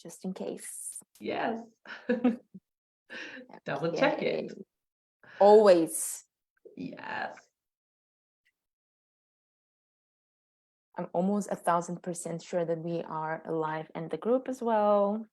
just in case. Yes. Double check it. Always. Yes. I'm almost 1,000% sure that we are live in the group as well.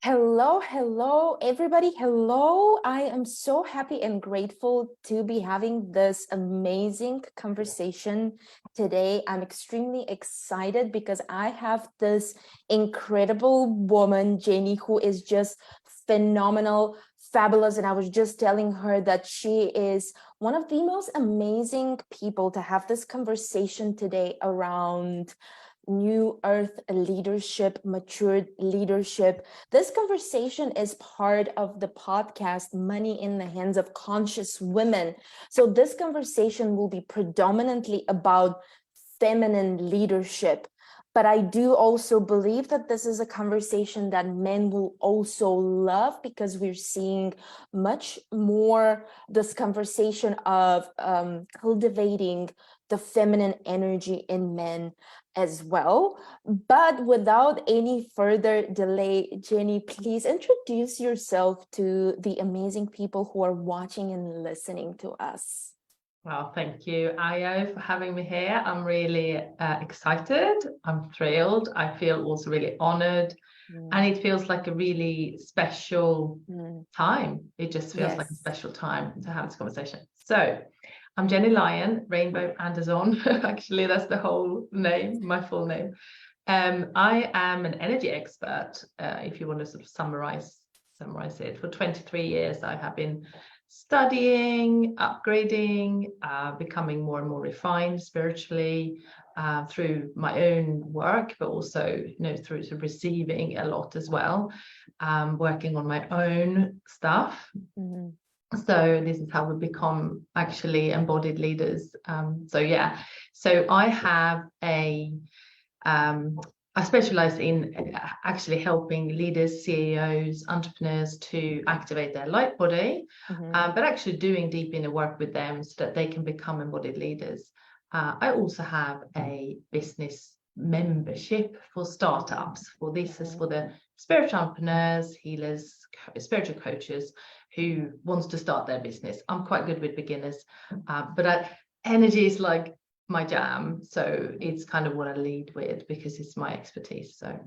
Hello, everybody. Hello. I am so happy and grateful to be having this amazing conversation today. I'm extremely excited because I have this incredible woman, Gennye, who is just phenomenal, fabulous. And I was just telling her that she is one of the most amazing people to have this conversation today around new earth leadership, matured leadership. This conversation is part of the podcast Money in the Hands of Conscious Women. So this conversation will be predominantly about feminine leadership. But I do also believe that this is a conversation that men will also love, because we're seeing much more this conversation of cultivating the feminine energy in men as well. But without any further delay, Gennye, please introduce yourself to the amazing people who are watching and listening to us. Well, thank you, Ayo, for having me here. I'm really excited. I'm thrilled. I feel also really honored. And it feels like a really special time. It just feels like a special time to have this conversation. So I'm Gennye Lion, Rainbow Anderson. Actually, that's the whole name, my full name. I am an energy expert, if you want to sort of summarize it. For 23 years, I have been studying, upgrading, becoming more and more refined spiritually through my own work, but also, through sort of receiving a lot as well, working on my own stuff. So this is how we become actually embodied leaders. So I have I specialize in actually helping leaders, CEOs, entrepreneurs to activate their light body, but actually doing deep inner work with them so that they can become embodied leaders. I also have a business membership for startups. This is for the spiritual entrepreneurs, healers, spiritual coaches who wants to start their business. I'm quite good with beginners, but energy is like my jam, so it's kind of what I lead with because it's my expertise. So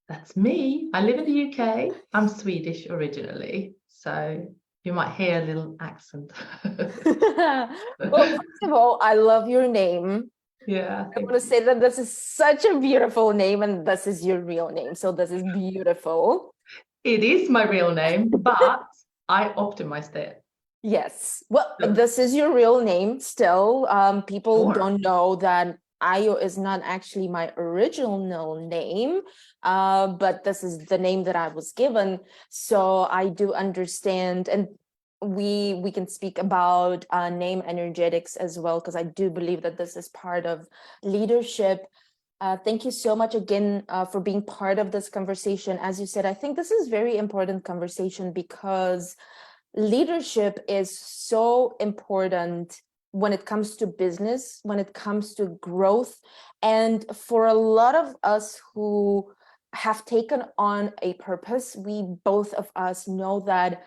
that's me. I live in the UK. I'm Swedish originally, so you might hear a little accent. Well, first of all, I love your name. Yeah, I want to say that this is such a beautiful name, and this is your real name, so this is beautiful. It is my real name, but I optimized it. Yes. Well, this is your real name still. People don't know that Ayo is not actually my original name, but this is the name that I was given. So I do understand, and we can speak about name energetics as well, because I do believe that this is part of leadership. Thank you so much again for being part of this conversation. As you said, I think this is very important conversation because leadership is so important when it comes to business, when it comes to growth. And for a lot of us who have taken on a purpose, we both of us know that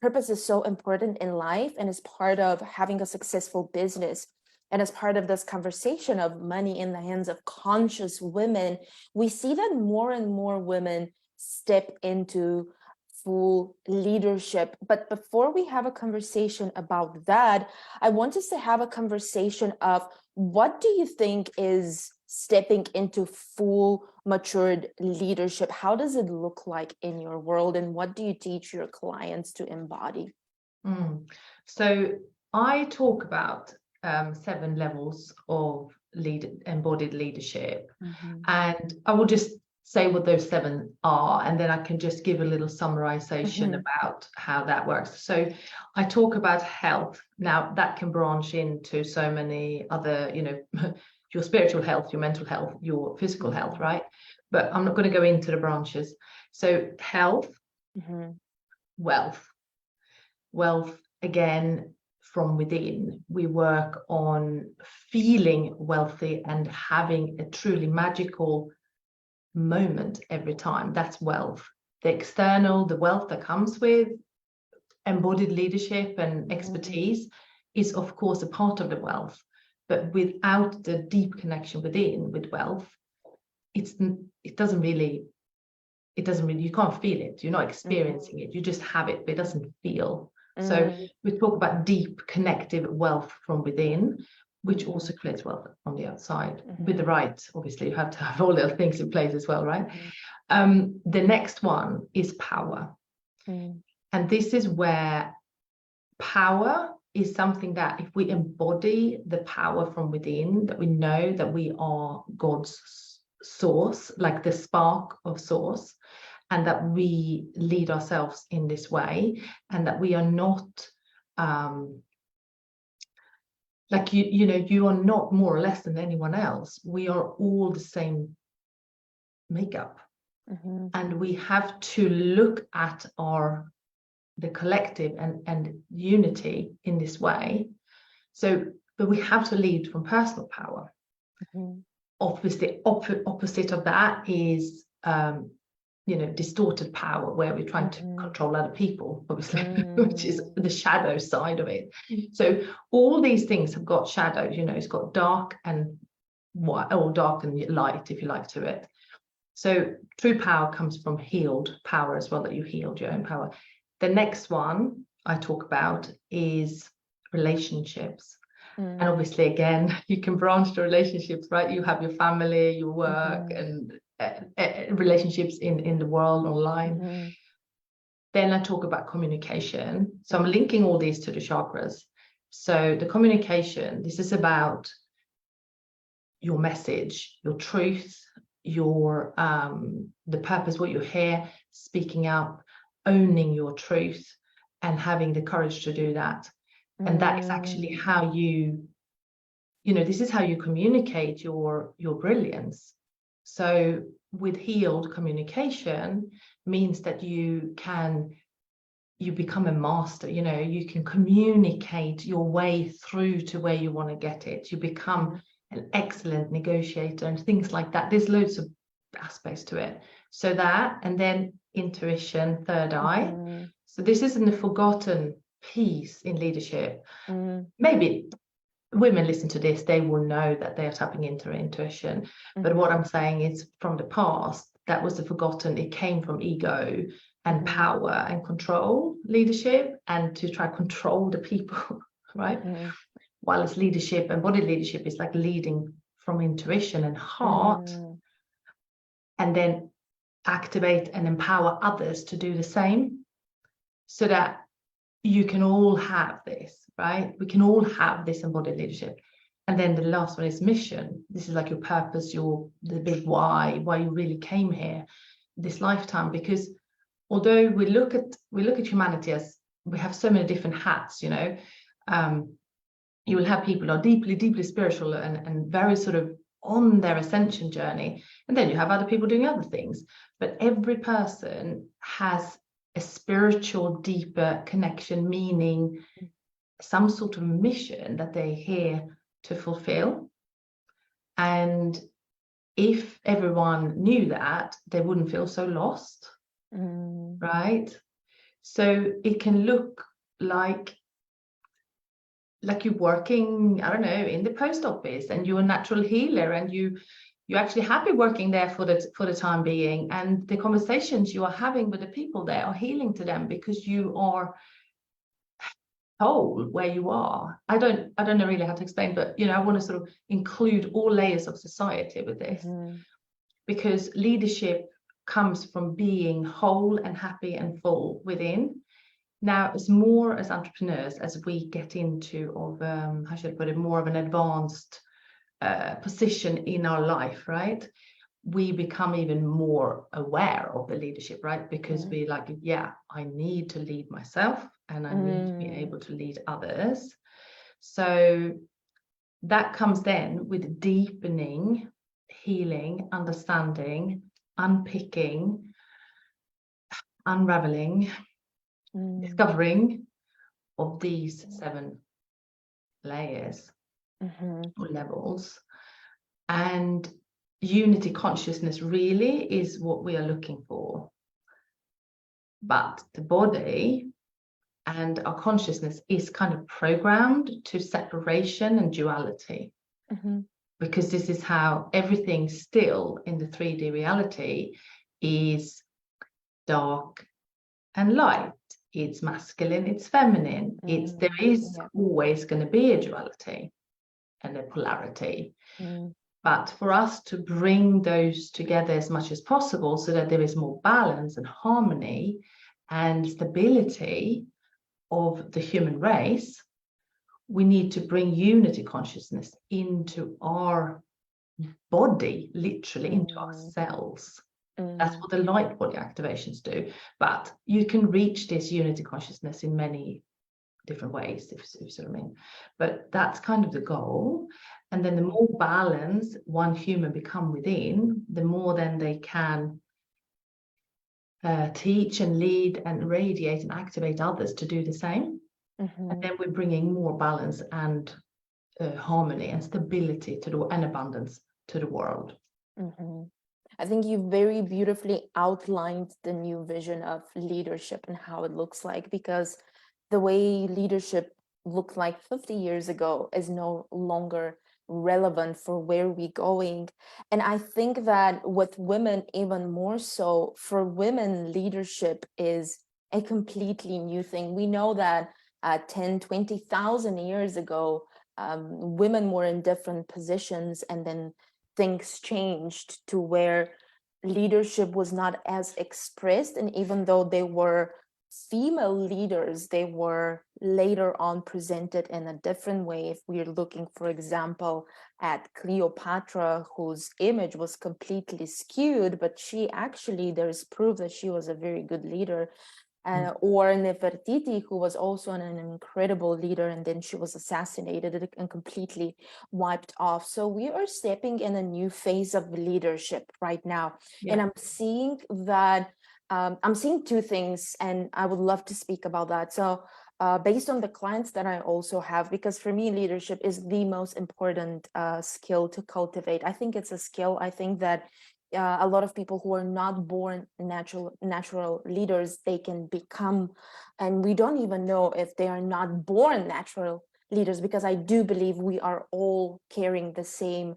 purpose is so important in life and is part of having a successful business. And as part of this conversation of money in the hands of conscious women, we see that more and more women step into full leadership. But before we have a conversation about that, I want us to have a conversation of what do you think is stepping into full matured leadership? How does it look like in your world, and what do you teach your clients to embody? So I talk about 7 levels of embodied leadership, and I will just say what those 7 are, and then I can just give a little summarization about how that works. So I talk about health. Now that can branch into so many other, your spiritual health, your mental health, your physical health, right? But I'm not going to go into the branches. So health, wealth again, from within. We work on feeling wealthy and having a truly magical moment every time. That's wealth. The external, the wealth that comes with embodied leadership and expertise is of course a part of the wealth, but without the deep connection within with wealth, it doesn't really, you can't feel it, you're not experiencing it, you just have it, but it doesn't feel. So we talk about deep connective wealth from within, which also creates wealth on the outside with the right, obviously you have to have all the other things in place as well, right? The next one is power. And this is where power is something that if we embody the power from within, that we know that we are God's source, like the spark of source, and that we lead ourselves in this way, and that we are not like you are not more or less than anyone else. We are all the same makeup, and we have to look at the collective and unity in this way. So, but we have to lead from personal power. Obviously, opposite of that is distorted power, where we're trying to control other people, obviously, which is the shadow side of it. So all these things have got shadows, it's got dark and white, or dark and light, if you like, to it. So true power comes from healed power as well, that you healed your own power. The next one I talk about is relationships. And obviously, again, you can branch the relationships, right? You have your family, your work, and relationships in the world online. Then I talk about communication. So I'm linking all these to the chakras. So the communication, this is about your message, your truth, your the purpose, what you hear, speaking up, owning your truth, and having the courage to do that. And that is actually how this is how you communicate your brilliance. So with healed communication means that you become a master, you can communicate your way through to where you want to get it. You become an excellent negotiator and things like that. There's loads of aspects to it. So that, and then intuition, third eye. So this isn't a forgotten piece in leadership. Maybe women listen to this, they will know that they are tapping into their intuition. But what I'm saying is, from the past, that was the forgotten. It came from ego and power and control leadership, and to try to control the people, right? While it's leadership, embodied leadership is like leading from intuition and heart, and then activate and empower others to do the same, so that you can all have this, right? We can all have this embodied leadership. And then the last one is mission. This is like your purpose, the big why you really came here this lifetime. Because although we look at humanity as we have so many different hats, you will have people who are deeply, deeply spiritual and very sort of on their ascension journey. And then you have other people doing other things. But every person has a spiritual, deeper connection, meaning some sort of mission that they're here to fulfill. And if everyone knew that, they wouldn't feel so lost, right? So it can look like you're working, I don't know, in the post office, and you're a natural healer, and you're actually happy working there for the time being, and the conversations you are having with the people there are healing to them, because you are whole where you are. I don't know really how to explain, but I want to sort of include all layers of society with this, because leadership comes from being whole and happy and full within. Now, as more as entrepreneurs, as we get into how should I put it, more of an advanced position in our life, right? We become even more aware of the leadership, right? Because we like, I need to lead myself, and I need to be able to lead others. So that comes then with deepening, healing, understanding, unpicking, unraveling, discovering of these 7 layers Mhm. or levels. And unity consciousness really is what we are looking for. But the body and our consciousness is kind of programmed to separation and duality, Mhm. because this is how everything still in the 3D reality is dark and light. It's masculine, it's feminine. There is Yeah. always going to be a duality and a polarity. But for us to bring those together as much as possible so that there is more balance and harmony and stability of the human race, we need to bring unity consciousness into our body, literally into our cells. That's what the light body activations do. But you can reach this unity consciousness in many different ways, if you see what I mean. But that's kind of the goal. And then the more balance one human become within, the more then they can teach and lead and radiate and activate others to do the same. And then we're bringing more balance and harmony and stability and abundance to the world. I think you very beautifully outlined the new vision of leadership and how it looks like, because the way leadership looked like 50 years ago is no longer relevant for where we're going. And I think that with women, even more so, for women, leadership is a completely new thing. We know that 10, 20,000 years ago, women were in different positions, and then things changed to where leadership was not as expressed. And even though they were female leaders, they were later on presented in a different way. If we're looking, for example, at Cleopatra, whose image was completely skewed, but she actually, there's proof that she was a very good leader. Or Nefertiti, who was also an incredible leader, and then she was assassinated and completely wiped off. So we are stepping in a new phase of leadership right now. Yeah. And I'm seeing that, I'm seeing two things, and I would love to speak about that. So based on the clients that I also have, because for me, leadership is the most important skill to cultivate. I think it's a skill. I think that a lot of people who are not born natural leaders, they can become, and we don't even know if they are not born natural leaders, because I do believe we are all carrying the same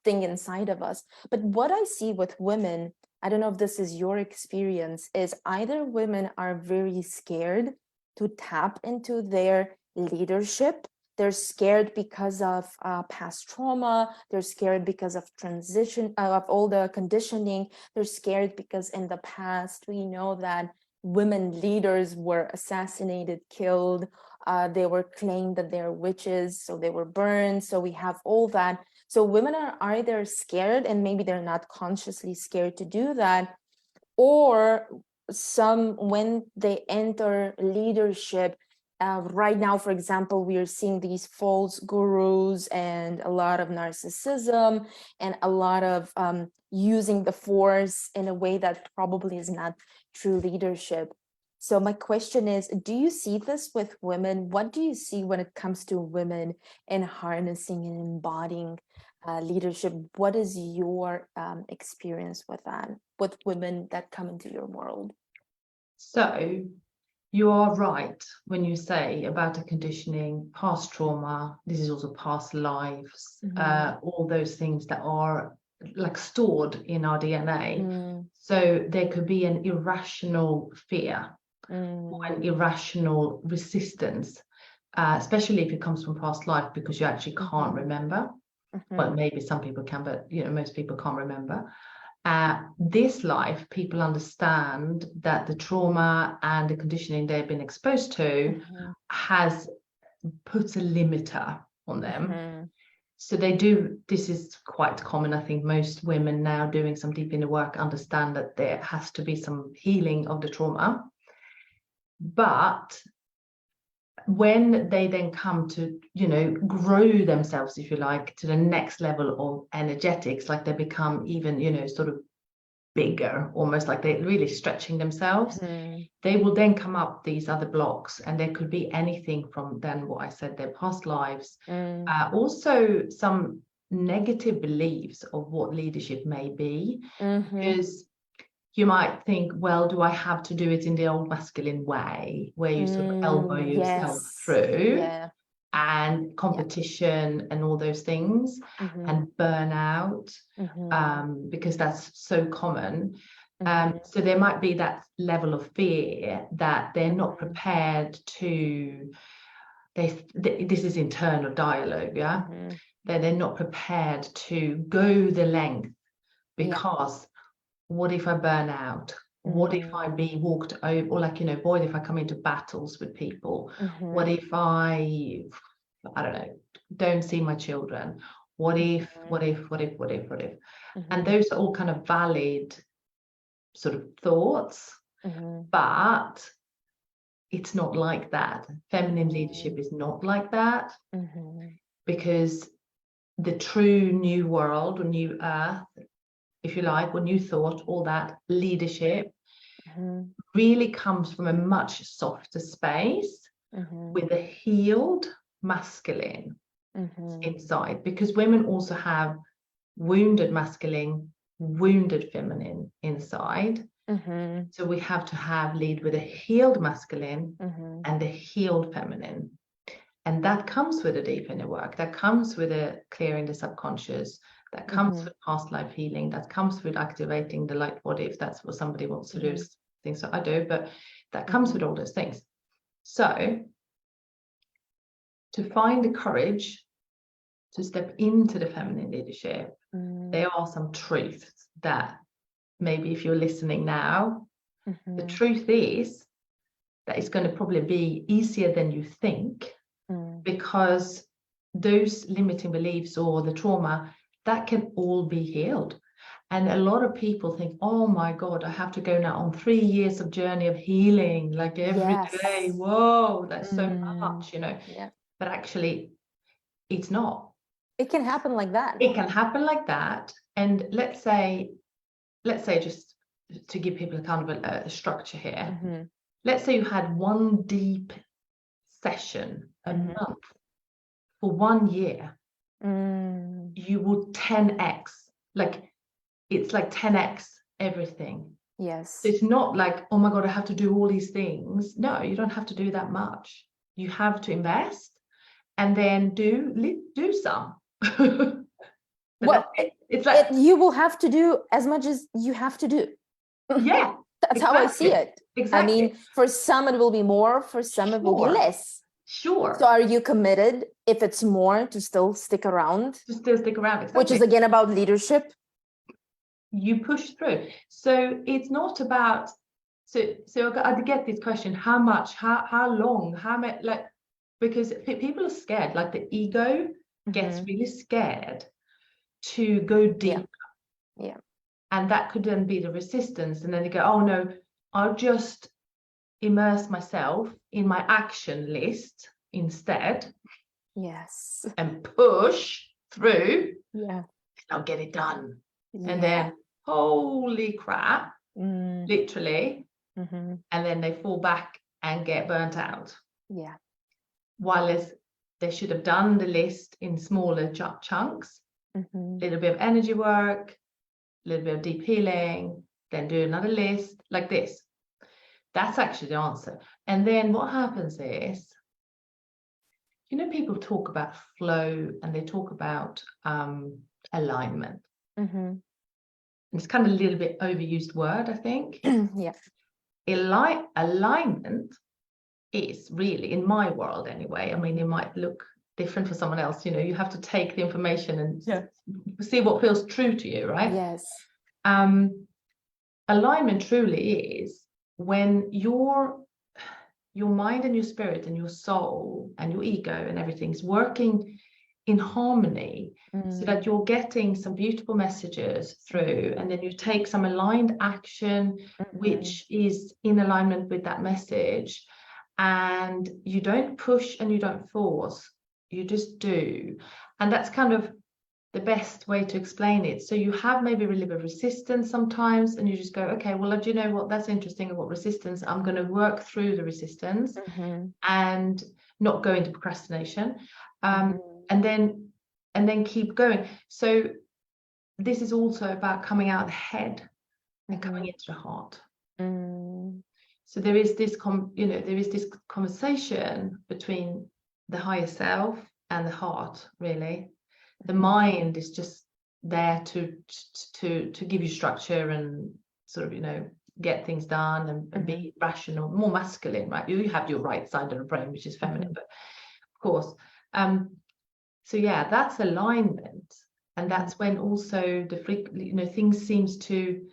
thing inside of us. But what I see with women, I don't know if this is your experience, is either women are very scared to tap into their leadership. They're scared because of past trauma. They're scared because of transition, of all the conditioning. They're scared because in the past, we know that women leaders were assassinated, killed. They were claimed that they're witches, so they were burned. So we have all that. So women are either scared, and maybe they're not consciously scared to do that, or some, when they enter leadership, right now, for example, we are seeing these false gurus and a lot of narcissism and a lot of using the force in a way that probably is not true leadership. So my question is, do you see this with women? What do you see when it comes to women in harnessing and embodying leadership? What is your experience with that, with women that come into your world? So you are right when you say about the conditioning, past trauma. This is also past lives, all those things that are like stored in our DNA. So there could be an irrational fear or an irrational resistance, especially if it comes from past life, because you actually can't remember. Well, maybe some people can, but most people can't remember. This life, people understand that the trauma and the conditioning they've been exposed to has put a limiter on them. So they do, this is quite common. I think most women now doing some deep inner work understand that there has to be some healing of the trauma. But when they then come to, grow themselves, if you like, to the next level of energetics, like they become even, sort of bigger, almost like they're really stretching themselves, they will then come up these other blocks, and there could be anything from then what I said, their past lives, also some negative beliefs of what leadership may be, because you might think, well, do I have to do it in the old masculine way, where you sort of elbow yourself through, and competition and all those things, and burnout, because that's so common. So there might be that level of fear that they're not prepared to, this is internal dialogue, that they're not prepared to go the length, because what if I burn out? What if I be walked over, or like, you know, boy, if I come into battles with people, what if I don't know, don't see my children? What if? And those are all kind of valid sort of thoughts, but it's not like that. Feminine leadership is not like that, because the true new world, or new earth, if you like, or new thought, all that leadership really comes from a much softer space, with a healed masculine inside, because women also have wounded masculine, wounded feminine inside. So we have to lead with a healed masculine and a healed feminine. And that comes with a deep inner work, that comes with a clearing the subconscious, that comes with past life healing, that comes with activating the light body, if that's what somebody wants to do, things that I do, but that comes with all those things. So to find the courage to step into the feminine leadership, there are some truths that maybe if you're listening now, the truth is that it's going to probably be easier than you think, because those limiting beliefs or the trauma, that can all be healed. And a lot of people think, oh my God, I have to go now on 3 years of journey of healing, like every day. Whoa, that's so much, you know. But actually, it's not. It can happen like that. It can happen like that. And let's say just to give people a kind of a structure here, let's say you had one deep session a month for 1 year, you would 10x, like it's like 10x everything. Yes. So it's not like, oh my God, I have to do all these things. No, you don't have to do that much. You have to invest and then do some. Well, it's like you will have to do as much as you have to do. Yeah. That's how I see it. Exactly. I mean, for some it will be more, for some it will be less. Sure. So are you committed, if it's more, to still stick around? To still stick around, exactly. Which is again about leadership. You push through. So it's not about, so I get this question, how much, how long, how much, like, because people are scared, like the ego gets really scared to go deeper. Yeah. And that could then be the resistance. And then they go, oh no, I'll just immerse myself in my action list instead. Yes. And push through. Yeah. I'll get it done. And then, holy crap, literally. And then they fall back and get burnt out. Yeah. While they should have done the list in smaller chunks, a little bit of energy work, a little bit of deep healing, then do another list like this. That's actually the answer. And then what happens is, you know, people talk about flow and they talk about alignment. It's kind of a little bit overused word, I think. Yeah. Alignment is really, in my world anyway, I mean, it might look different for someone else, you know, you have to take the information and see what feels true to you, right? Yes. Alignment truly is when your mind and your spirit and your soul and your ego and everything is working in harmony, so that you're getting some beautiful messages through, and then you take some aligned action which is in alignment with that message, and you don't push and you don't force, you just do. And that's kind of the best way to explain it. So you have maybe a little bit of resistance sometimes, and you just go, okay, well, do you know what? That's interesting about resistance. I'm going to work through the resistance and not go into procrastination, and then keep going. So this is also about coming out of the head and coming into the heart. So there is this conversation between the higher self and the heart, really. The mind is just there to give you structure and sort of, get things done and be rational, more masculine, right? You have your right side of the brain, which is feminine, but of course. So yeah, that's alignment. And that's when also things seems to,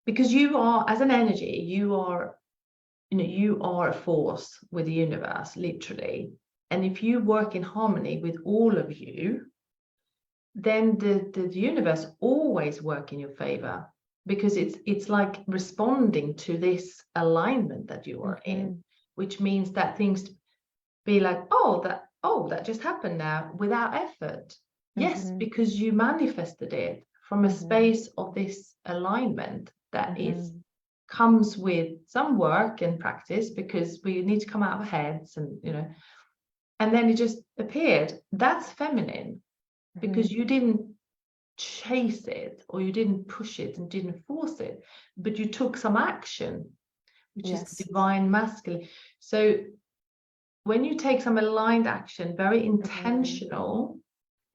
because you are, as an energy, you are a force with the universe, literally. And if you work in harmony with all of you, then the universe always work in your favor, because it's like responding to this alignment that you are in, which means that things be like, oh, that just happened now without effort. Yes, because you manifested it from a space of this alignment that comes with some work and practice, because we need to come out of our heads and then it just appeared. That's feminine, because you didn't chase it, or you didn't push it and didn't force it, but you took some action, which is divine masculine. So when you take some aligned action, very intentional,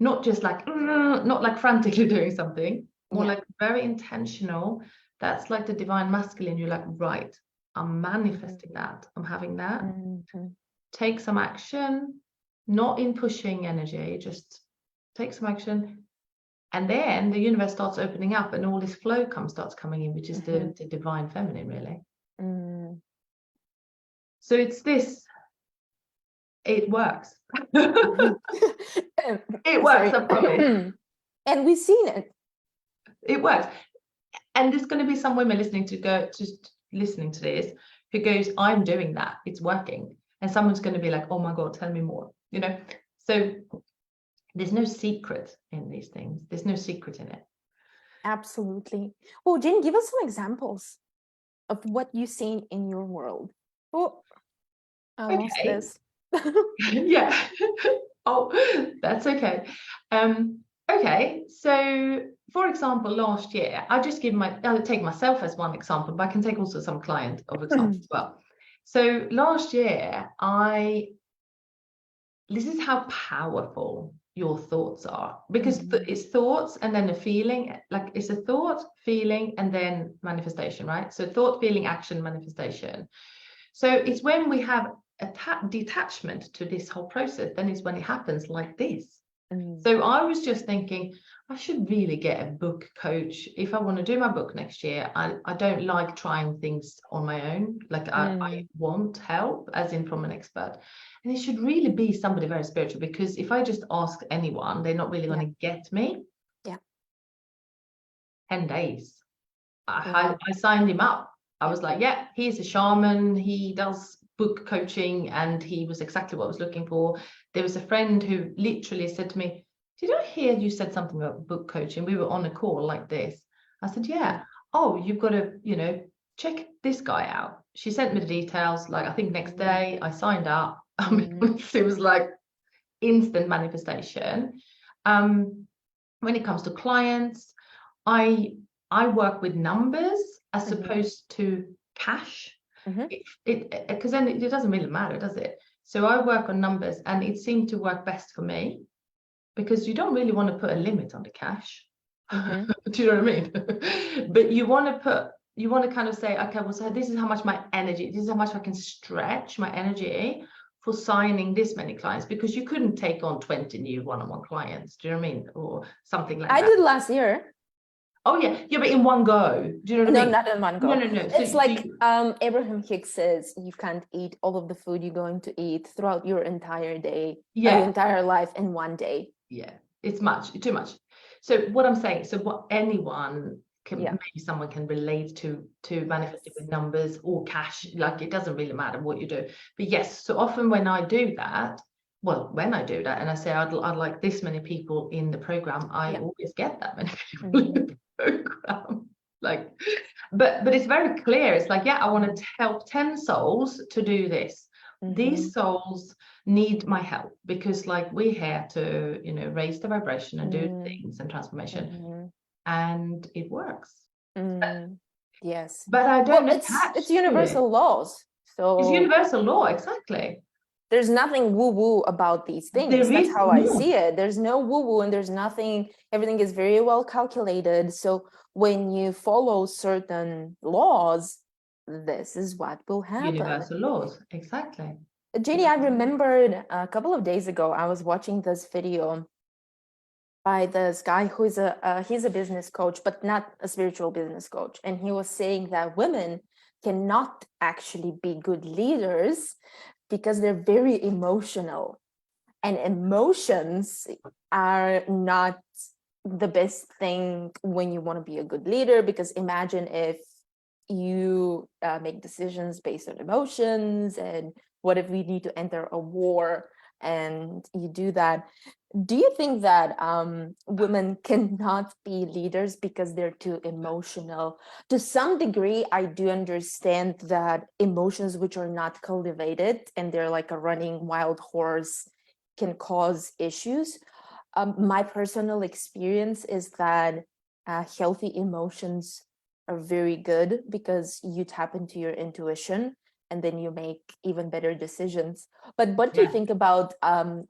not just like, not like frantically doing something, more like very intentional, that's like the divine masculine. You're like, right, I'm manifesting that, I'm having that. Take some action, not in pushing energy, just take some action. And then the universe starts opening up and all this flow starts coming in, which is the divine feminine, really. So it's this, it works. It works, I promise. And we've seen it. It works. And there's going to be some women listening to this who goes, I'm doing that, it's working. And someone's going to be like, oh my God, tell me more. So there's no secret in these things. There's no secret in it. Absolutely. Well, Jen, give us some examples of what you've seen in your world. Oh, I lost this. Yeah. Oh, that's okay. Okay. So, for example, last year, I'll take myself as one example, but I can take also some client of examples as well. So last year, this is how powerful your thoughts are, because it's thoughts and then a feeling, like it's a thought, feeling, and then manifestation, right? So thought, feeling, action, manifestation. So it's when we have a detachment to this whole process, then it's when it happens like this. So I was just thinking, I should really get a book coach if I want to do my book next year. I don't like trying things on my own. Like I want help, as in from an expert. And it should really be somebody very spiritual, because if I just ask anyone, they're not really going to get me. Yeah. 10 days. I signed him up. I was like, yeah, he's a shaman. He does book coaching, and he was exactly what I was looking for. There was a friend who literally said to me, did I hear you said something about book coaching? We were on a call like this. I said, yeah. Oh, you've got to, check this guy out. She sent me the details. Like, I think next day I signed up. It was like instant manifestation. When it comes to clients, I work with numbers as opposed to cash. Because then it doesn't really matter, does it? So I work on numbers, and it seemed to work best for me, because you don't really want to put a limit on the cash. Do you know what I mean? But you want to kind of say, okay, well, so this is how much my energy, this is how much I can stretch my energy for signing this many clients, because you couldn't take on 20 new one-on-one clients. Do you know what I mean? Or something like that. I did last year. Oh yeah, but in one go. Do you know what I mean? No, not in one go. No. It's like Abraham Hicks says, you can't eat all of the food you're going to eat throughout your entire day, your entire life in one day. Yeah, it's too much. So what I'm saying, so what anyone can, maybe someone can relate to manifesting with numbers or cash, like it doesn't really matter what you do. But yes, so often when I do that, well, when I do that and I say I'd like this many people in the program, I always get that many people in the program. Like, but it's very clear. It's like, yeah, I want to help 10 souls to do this. These souls need my help because, like, we're here to, you know, raise the vibration and do things and transformation, and it works. Yes, But I don't attach it's to universal it. laws. So It's universal law, exactly. there's nothing woo-woo about these things. There That's is how I no. see it. There's no woo-woo and there's nothing, everything is very well calculated. So when you follow certain laws, this is what will happen. Universal laws, exactly. Gennye, I remembered a couple of days ago, I was watching this video by this guy who's he's a business coach, but not a spiritual business coach. And he was saying that women cannot actually be good leaders because they're very emotional, and emotions are not the best thing when you want to be a good leader. Because imagine if you make decisions based on emotions, and what if we need to enter a war and you do that? Do you think that women cannot be leaders because they're too emotional? To some degree, I do understand that emotions which are not cultivated and they're like a running wild horse can cause issues. My personal experience is that healthy emotions are very good because you tap into your intuition and then you make even better decisions. But what do you think about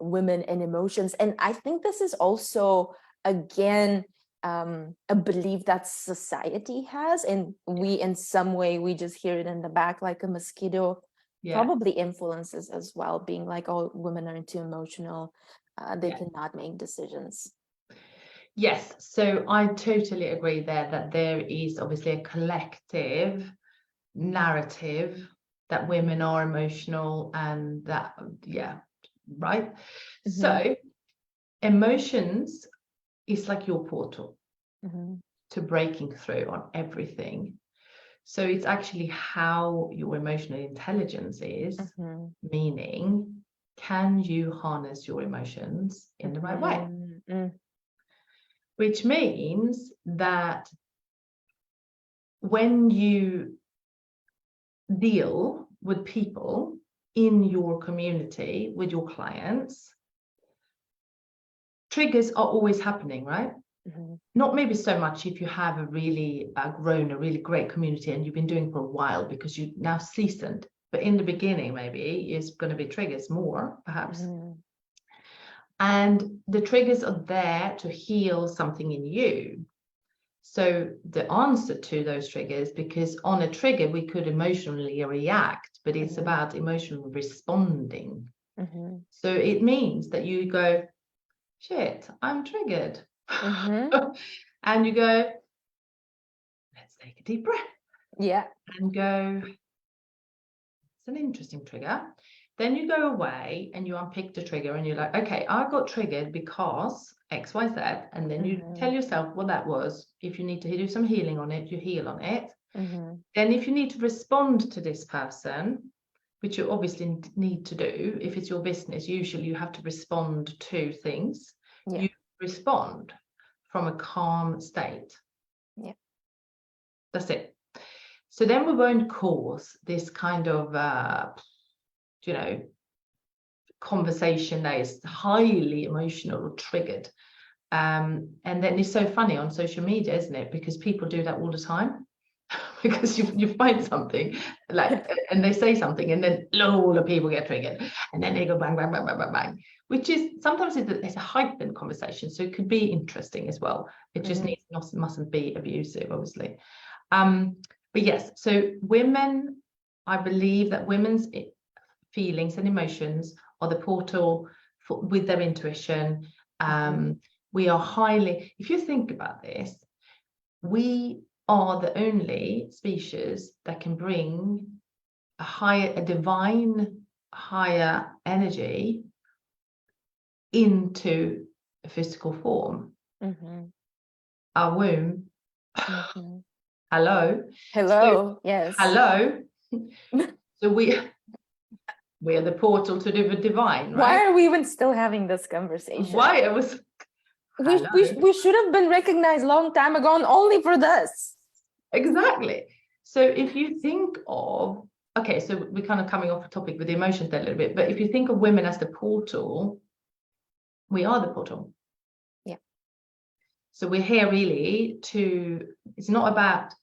women and emotions? And I think this is also, again, a belief that society has, and we in some way, we just hear it in the back like a mosquito. Probably influences as well, being like, oh, women are too emotional, they cannot make decisions. Yes, so I totally agree there that there is obviously a collective narrative that women are emotional, and that, right. So emotions is like your portal to breaking through on everything. So it's actually how your emotional intelligence is, meaning, can you harness your emotions in the right way? Which means that when you deal with people in your community, with your clients, triggers are always happening, right? Not maybe so much if you have a really grown a really great community and you've been doing for a while because you're now seasoned. But in the beginning, maybe it's going to be triggers more, perhaps. And the triggers are there to heal something in you. So the answer to those triggers, because on a trigger we could emotionally react, but it's about emotional responding. So it means that you go, shit, I'm triggered. And you go, let's take a deep breath. And go, it's an interesting trigger. Then you go away and you unpick the trigger and you're like, okay, I got triggered because X, Y, Z. And then you tell yourself what that was. If you need to do some healing on it, you heal on it. Then if you need to respond to this person, which you obviously need to do, if it's your business, usually you have to respond to things. You respond from a calm state. That's it. So then we won't cause this kind of conversation that is highly emotional or triggered. And then it's so funny on social media, isn't it? Because people do that all the time. Because you find something like, and they say something, and then loads of people get triggered, and then they go bang, bang, bang, bang, bang, bang, which is sometimes it's a heightened conversation, so it could be interesting as well. It just mustn't be abusive, obviously. But yes, so women, I believe that women's feelings and emotions are the portal with their intuition. We are highly, if you think about this, we are the only species that can bring a divine higher energy into a physical form. Our womb. Hello. Hello. So, yes. hello. So We're the portal to the divine, right? Why are we even still having this conversation? Why it was We should have been recognized long time ago and only for this. exactly. So if you think of, okay, so we're kind of coming off the topic with the emotions there a little bit, but if you think of women as the portal, we are the portal. Yeah. So we're here really to, it's not about,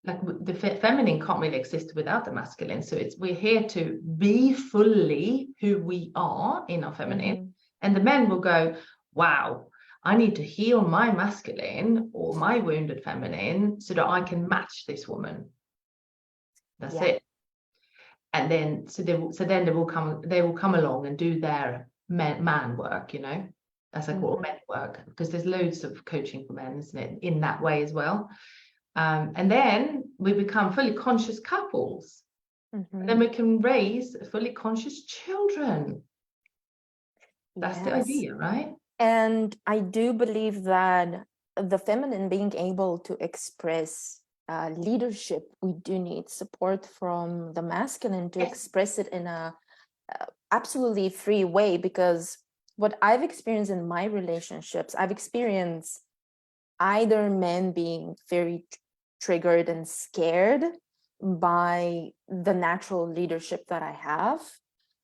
like, the feminine can't really exist without the masculine. So we're here to be fully who we are in our feminine. And the men will go, wow, I need to heal my masculine or my wounded feminine so that I can match this woman. That's it. And then then they will come along and do their man work, you know, as I call it, men work, because there's loads of coaching for men, isn't it, in that way as well. And then we become fully conscious couples. And then we can raise fully conscious children. That's the idea, right? And I do believe that the feminine being able to express leadership, we do need support from the masculine to express it in a absolutely free way, because what I've experienced in my relationships, I've experienced either men being very triggered and scared by the natural leadership that I have,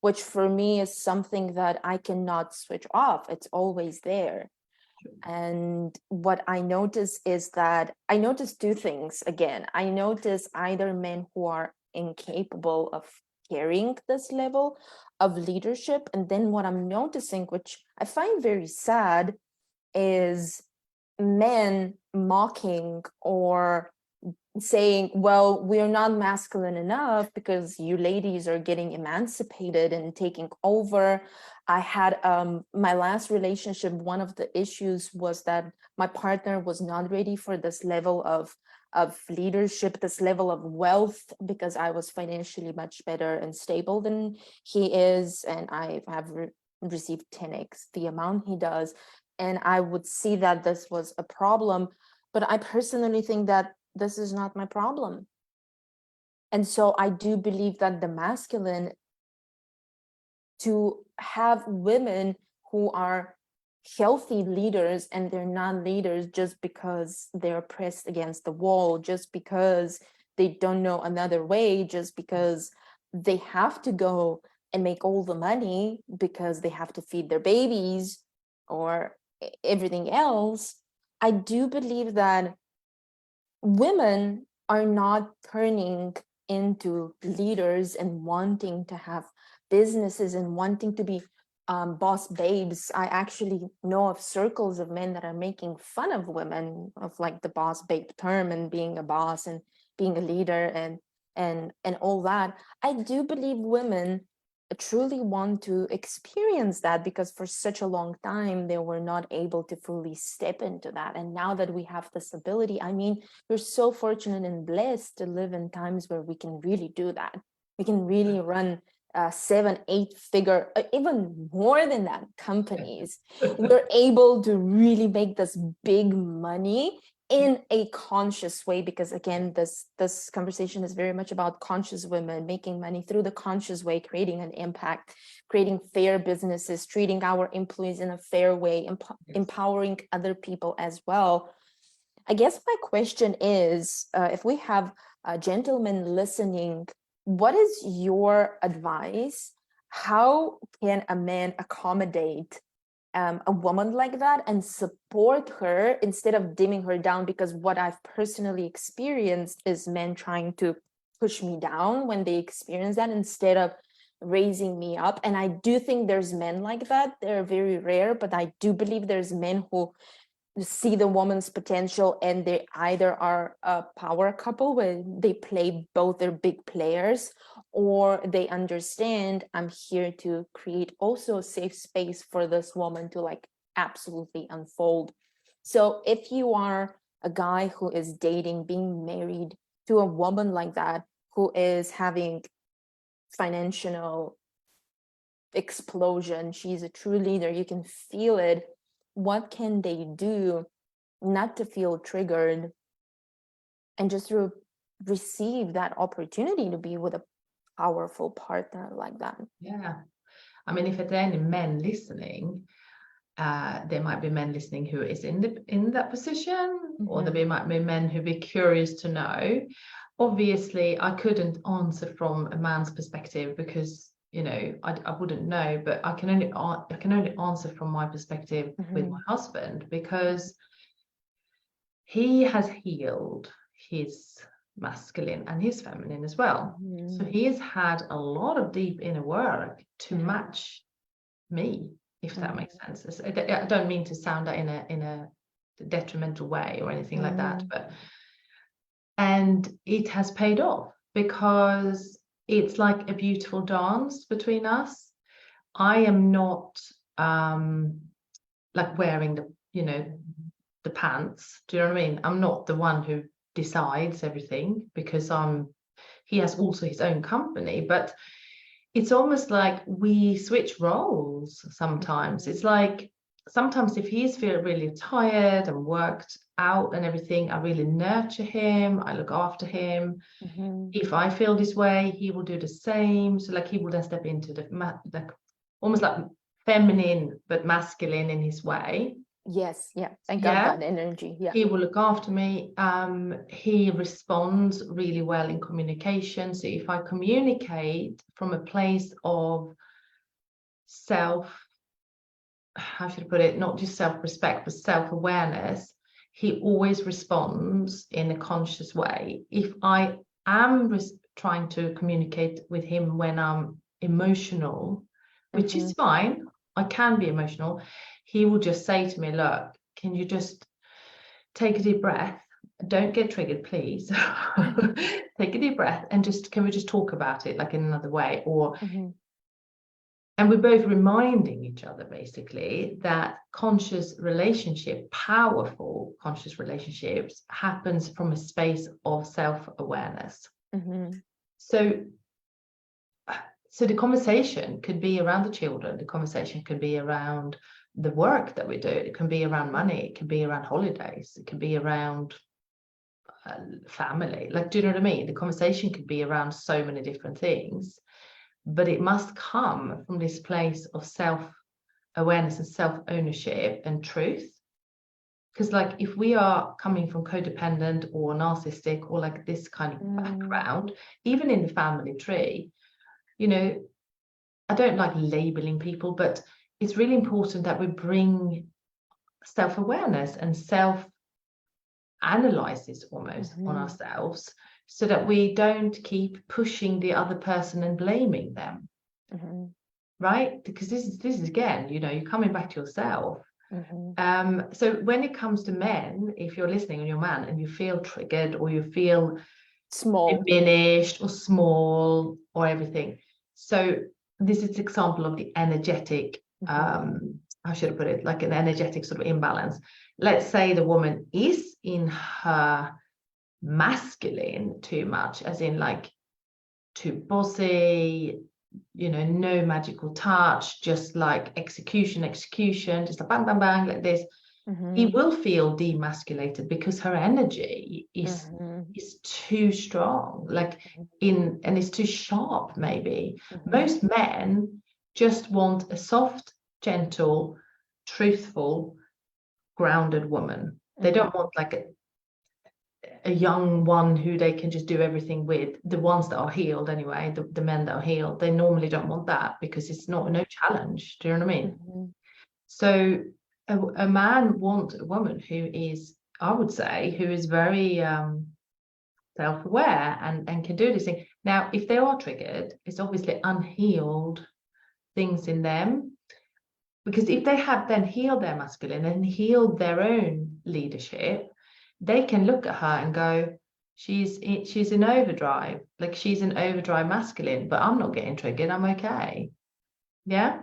which for me is something that I cannot switch off. It's always there. And what I notice is that I notice two things. Again, I notice either men who are incapable of carrying this level of leadership. And then what I'm noticing, which I find very sad, is men mocking or saying, well, we're not masculine enough because you ladies are getting emancipated and taking over. I had my last relationship, one of the issues was that my partner was not ready for this level of leadership, this level of wealth, because I was financially much better and stable than he is, and I have received 10x the amount he does. And I would see that this was a problem, but I personally think that this is not my problem. And so I do believe that the masculine, to have women who are healthy leaders and they're not leaders just because they're pressed against the wall, just because they don't know another way, just because they have to go and make all the money because they have to feed their babies or everything else. I do believe that women are not turning into leaders and wanting to have businesses and wanting to be boss babes. I actually know of circles of men that are making fun of women, of like the boss babe term and being a boss and being a leader and all that. I do believe women truly want to experience that, because for such a long time they were not able to fully step into that. And now that we have this ability, I mean, we're so fortunate and blessed to live in times where we can really do that. We can really run 7-8 figure, even more than that, companies. We're able to really make this big money in a conscious way, because again, this conversation is very much about conscious women making money through the conscious way, creating an impact, creating fair businesses, treating our employees in a fair way, empowering other people as well. I guess my question is, if we have gentlemen listening, what is your advice? How can a man accommodate a woman like that and support her instead of dimming her down? Because what I've personally experienced is men trying to push me down when they experience that instead of raising me up. And I do think there's men like that. They're very rare, but I do believe there's men who see the woman's potential and they either are a power couple where they play both, their big players, or they understand I'm here to create also a safe space for this woman to like absolutely unfold. So if you are a guy who is dating, being married to a woman like that, who is having financial explosion, she's a true leader, you can feel it, what can they do not to feel triggered and just to receive that opportunity to be with a powerful partner like that. Yeah. I mean, if there are any men listening, there might be men listening who is in that position, or there might be men who be curious to know. Obviously, I couldn't answer from a man's perspective because, you know, I wouldn't know, but I can only answer from my perspective with my husband, because he has healed his masculine and his feminine as well. So he has had a lot of deep inner work to match me, if that makes sense. I don't mean to sound that in a detrimental way or anything like that, and it has paid off, because it's like a beautiful dance between us. I am not like wearing the pants. Do you know what I mean? I'm not the one who decides everything, because he has also his own company, but it's almost like we switch roles sometimes. It's like sometimes if he's feeling really tired and worked out and everything, I really nurture him, I look after him. If I feel this way, he will do the same. So like he will then step into the almost like feminine but masculine in his way. Yes, yeah, I got that energy. Yeah, he will look after me. He responds really well in communication. So if I communicate from a place of how should I put it, not just self-respect, but self-awareness, he always responds in a conscious way. If I am trying to communicate with him when I'm emotional, which is fine, I can be emotional, he will just say to me, look, can you just take a deep breath? Don't get triggered, please. Take a deep breath and can we just talk about it like in another way? Or and we're both reminding each other basically that powerful conscious relationships happens from a space of self-awareness. So the conversation could be around the children, the conversation could be around the work that we do, it can be around money, it can be around holidays, it can be around family. Like, do you know what I mean? The conversation could be around so many different things, but it must come from this place of self-awareness and self-ownership and truth. Because like if we are coming from codependent or narcissistic or like this kind of background, even in the family tree, you know, I don't like labeling people, but it's really important that we bring self-awareness and self-analysis almost on ourselves, so that we don't keep pushing the other person and blaming them, right? Because this is again, you know, you're coming back to yourself. So when it comes to men, if you're listening and you're a man and you feel triggered or you feel small, diminished or small or everything, so this is an example of the energetic how should I put it, like an energetic sort of imbalance. Let's say the woman is in her masculine too much, as in like too bossy, you know, no magical touch, just like execution, just a bang, bang, bang, like this. He will feel demasculated because her energy is too strong, like and it's too sharp, maybe. Most men just want a soft, gentle, truthful, grounded woman. They don't want like a young one who they can just do everything with. The ones that are healed anyway, the men that are healed, they normally don't want that because it's no challenge. Do you know what I mean? So a man wants a woman who is, I would say, who is very self-aware and can do this thing. Now, if they are triggered, it's obviously unhealed things in them. Because if they have then healed their masculine and healed their own leadership, they can look at her and go, she's in overdrive, like she's an overdrive masculine, but I'm not getting triggered, I'm okay. Yeah.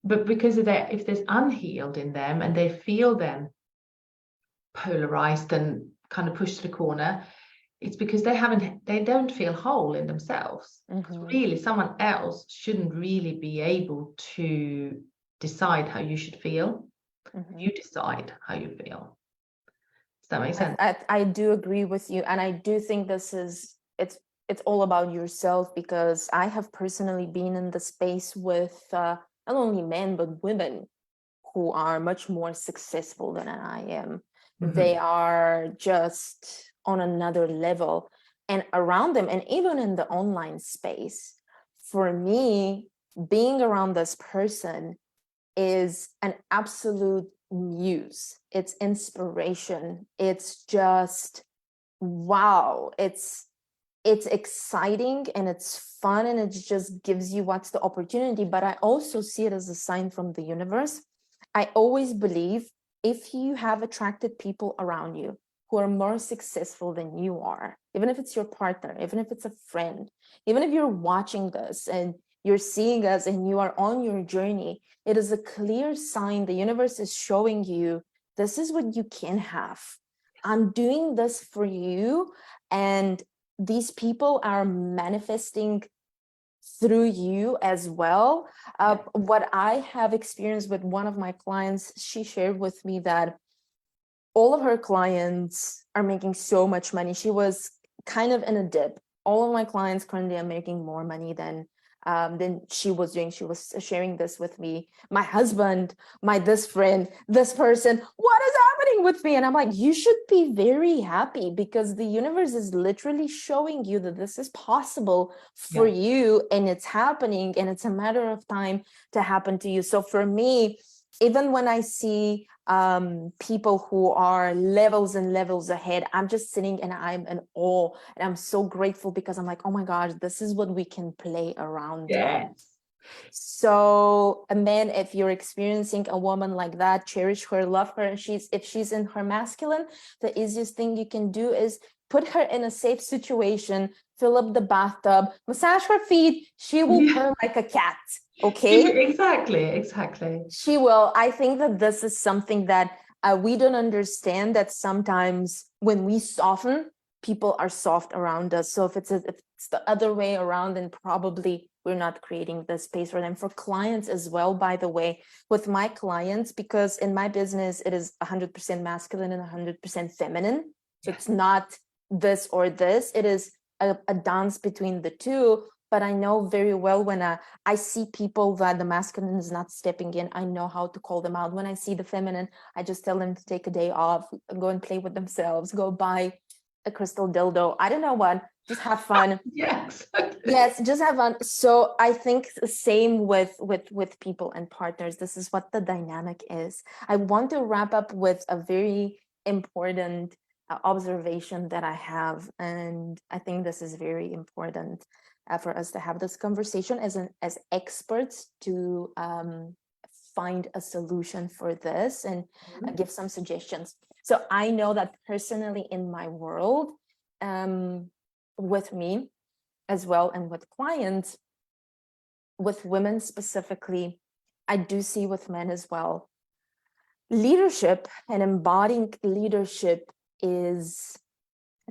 But because of if there's unhealed in them and they feel them polarized and kind of pushed to the corner, it's because they don't feel whole in themselves. Really, someone else shouldn't really be able to decide how you should feel. You decide how you feel. Does that make sense? I do agree with you, and I do think it's it's all about yourself, because I have personally been in the space with not only men, but women who are much more successful than I am. They are just on another level. And around them, and even in the online space, for me, being around this person is an absolute muse. It's inspiration. It's just, wow. It's exciting and it's fun, and it just gives you what's the opportunity. But I also see it as a sign from the universe. I always believe if you have attracted people around you who are more successful than you are, even if it's your partner, even if it's a friend, even if you're watching this and you're seeing us and you are on your journey, it is a clear sign the universe is showing you this is what you can have. I'm doing this for you, and these people are manifesting through you as well. What I have experienced with one of my clients, she shared with me that all of her clients are making so much money. She was kind of in a dip. All of my clients currently are making more money than she was doing. She was sharing this with me. My husband, this friend, this person, what is happening with me? And I'm like, you should be very happy, because the universe is literally showing you that this is possible for you, and it's happening, and it's a matter of time to happen to you. So for me, even when I see people who are levels and levels ahead, I'm just sitting and I'm in awe, and I'm so grateful, because I'm like, oh my gosh, this is what we can play around. Yes. So, and then if you're experiencing a woman like that, cherish her, love her. And if she's in her masculine, the easiest thing you can do is put her in a safe situation, fill up the bathtub, massage her feet. She will purr like a cat. Okay. Exactly. She will. I think that this is something that we don't understand, that sometimes when we soften, people are soft around us. So if it's the other way around, then probably we're not creating the space for them. For clients as well, by the way, with my clients, because in my business, it is 100% masculine and 100% feminine. So it's not this or this. It is a dance between the two. But I know very well when I see people that the masculine is not stepping in, I know how to call them out. When I see the feminine, I just tell them to take a day off, go and play with themselves, go buy a crystal dildo. I don't know what, just have fun. Yes, just have fun. So I think the same with people and partners. This is what the dynamic is. I want to wrap up with a very important observation that I have, and I think this is very important for us to have this conversation as experts to find a solution for this and give some suggestions. So I know that personally in my world, with me as well, and with clients, with women specifically, I do see with men as well, leadership and embodying leadership it's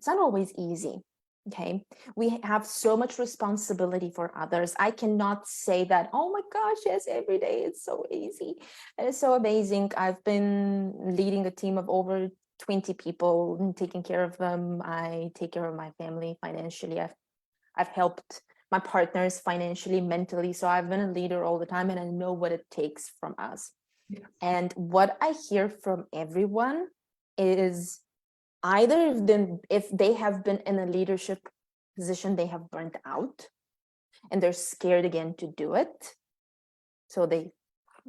not always easy. Okay, we have so much responsibility for others. I cannot say that, oh my gosh, yes, every day it's so easy and it's so amazing. I've been leading a team of over 20 people and taking care of them. I take care of my family financially. I've helped my partners financially, mentally. So I've been a leader all the time, and I know what it takes from us. yes. And what I hear from everyone is either if they have been in a leadership position, they have burnt out and they're scared again to do it. So they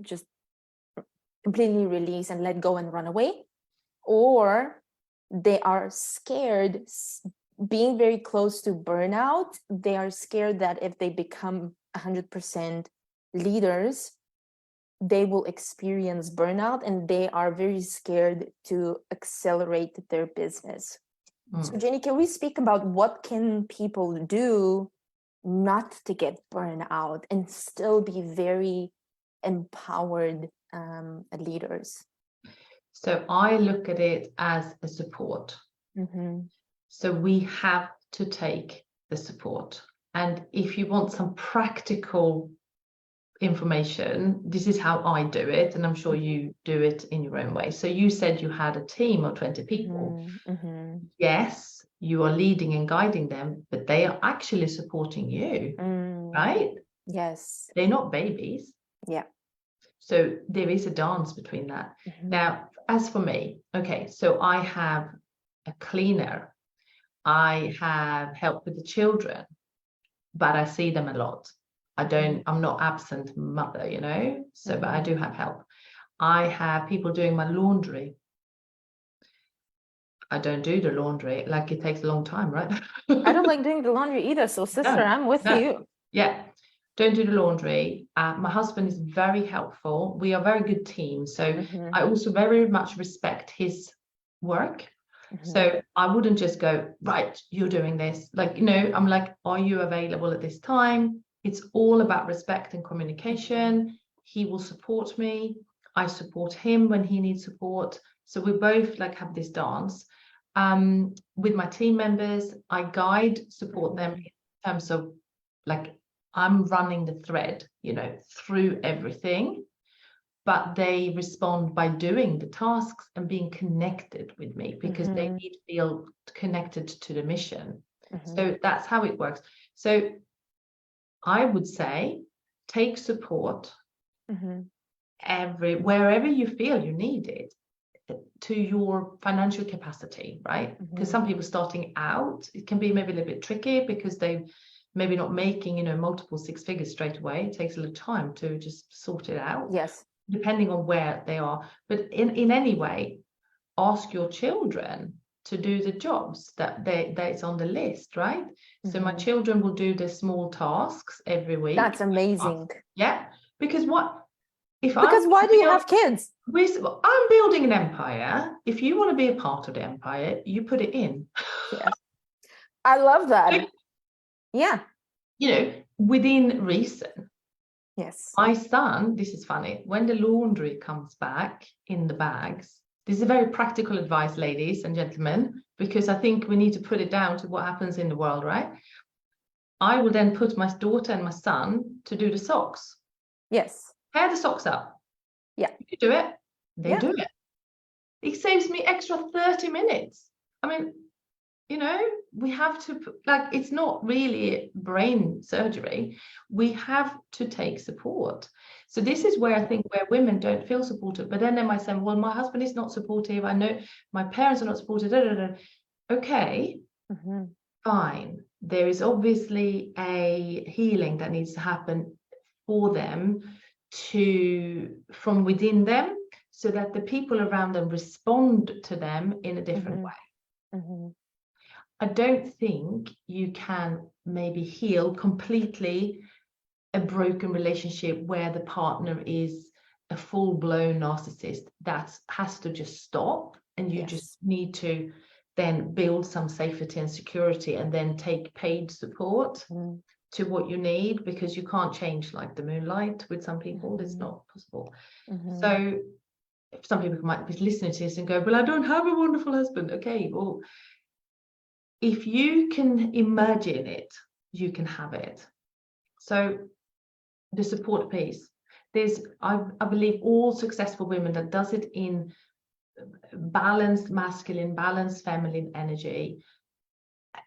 just completely release and let go and run away. Or they are scared, being very close to burnout. They are scared that if they become 100% leaders, they will experience burnout, and they are very scared to accelerate their business. So Gennye, can we speak about what can people do not to get burned out and still be very empowered leaders? So I look at it as a support. So we have to take the support. And if you want some practical information, this is how I do it, and I'm sure you do it in your own way. So you said you had a team of 20 people. Yes, you are leading and guiding them, but they are actually supporting you, right? Yes. They're not babies. Yeah. So there is a dance between that. Now, as for me, okay, so I have a cleaner, I have help with the children, but I see them a lot. I'm not absent mother, you know, so, but I do have help. I have people doing my laundry. I don't do the laundry, like it takes a long time, right? I don't like doing the laundry either. So sister, I'm with you. Yeah, don't do the laundry. My husband is very helpful. We are a very good team. So I also very much respect his work. So I wouldn't just go, right, you're doing this. Like, you know, I'm like, are you available at this time? It's all about respect and communication. He will support me. I support him when he needs support. So we both like have this dance. With my team members, I guide, support them in terms of like, I'm running the thread, you know, through everything, but they respond by doing the tasks and being connected with me because they need to feel connected to the mission. So that's how it works. So I would say take support wherever you feel you need it, to your financial capacity, right? Because some people starting out, it can be maybe a little bit tricky because they maybe not making, you know, multiple six figures straight away. It takes a little time to just sort it out. Yes. Depending on where they are. But in any way, ask your children to do the jobs that's on the list, right? So my children will do the small tasks every week. That's amazing. Yeah. Because why do you have kids? I'm building an empire. If you want to be a part of the empire, you put it in. Yes. I love that. Yeah. You know, within reason. Yes. My son, this is funny, when the laundry comes back in the bags, this is a very practical advice, ladies and gentlemen, because I think we need to put it down to what happens in the world, right? I will then put my daughter and my son to do the socks. Yes. Pair the socks up. Yeah. You do it. They do it. It saves me extra 30 minutes. I mean, you know, we have to, like, it's not really brain surgery. We have to take support. So this is where I think where women don't feel supported, but then they might say, well, my husband is not supportive. I know my parents are not supportive. Da, da, da. Okay, fine. There is obviously a healing that needs to happen for them from within them so that the people around them respond to them in a different way. I don't think you can maybe heal completely a broken relationship where the partner is a full-blown narcissist. That has to just stop, and you just need to then build some safety and security and then take paid support to what you need, because you can't change like the moonlight with some people. It's not possible. So some people might be listening to this and go, well, I don't have a wonderful husband. Okay, well, if you can imagine it, you can have it. So the support piece, I believe all successful women that does it in balanced masculine, balanced feminine energy,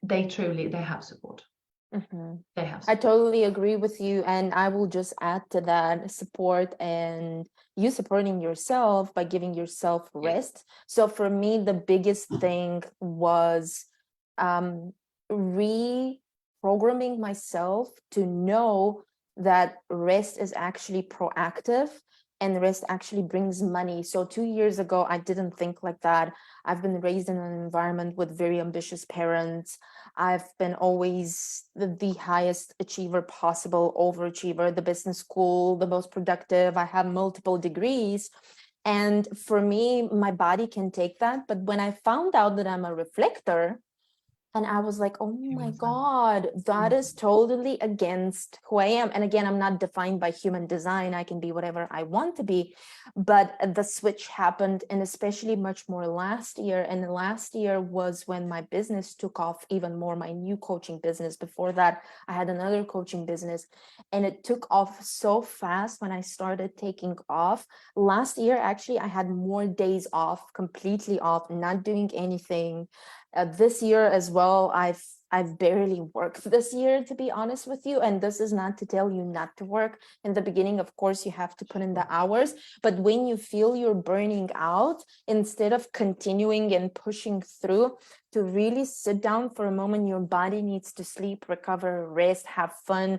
they have support. They have support. I totally agree with you, and I will just add to that support and you supporting yourself by giving yourself rest. So for me, the biggest thing was reprogramming myself to know that rest is actually proactive and rest actually brings money. So 2 years ago, I didn't think like that. I've been raised in an environment with very ambitious parents. I've been always the highest achiever possible, overachiever, the business school, the most productive. I have multiple degrees. And for me, my body can take that. But when I found out that I'm a reflector, and I was like, oh my God, that is totally against who I am. And again, I'm not defined by human design. I can be whatever I want to be. But the switch happened, and especially much more last year. And last year was when my business took off even more, my new coaching business. Before that, I had another coaching business, and it took off so fast when I started taking off. Last year, actually, I had more days off, completely off, not doing anything. This year as well, I've barely worked this year, to be honest with you. And this is not to tell you not to work. In the beginning, of course, you have to put in the hours. But when you feel you're burning out, instead of continuing and pushing through, to really sit down for a moment. Your body needs to sleep, recover, rest, have fun,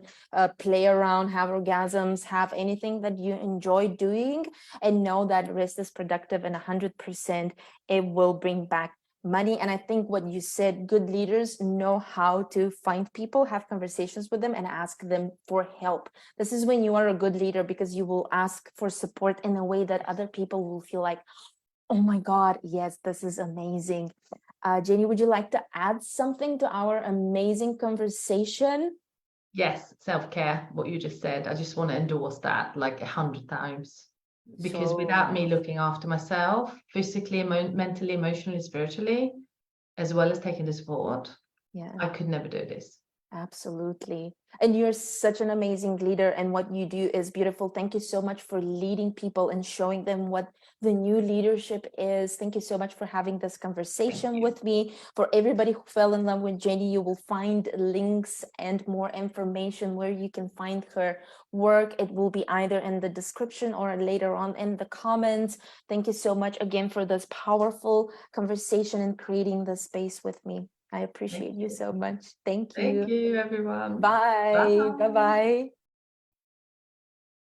play around, have orgasms, have anything that you enjoy doing, and know that rest is productive, and 100% it will bring back money. And I think what you said, good leaders know how to find people, have conversations with them, and ask them for help. This is when you are a good leader, because you will ask for support in a way that other people will feel like, oh my God, yes, this is amazing. Gennye, would you like to add something to our amazing conversation? Yes, self-care, what you just said. I just want to endorse that like 100 times. Because without me looking after myself, physically, mentally, emotionally, spiritually, as well as taking the support, Yeah, I could never do this. absolutely. And you're such an amazing leader, and what you do is beautiful. Thank you so much for leading people and showing them what the new leadership is. Thank you so much for having this conversation with me. For everybody who fell in love with Gennye, you will find links and more information where you can find her work. It will be either in the description or later on in the comments. Thank you so much again for this powerful conversation and creating this space with me. I appreciate you so much. Thank you. Thank you, everyone. Bye. Bye. Bye-bye.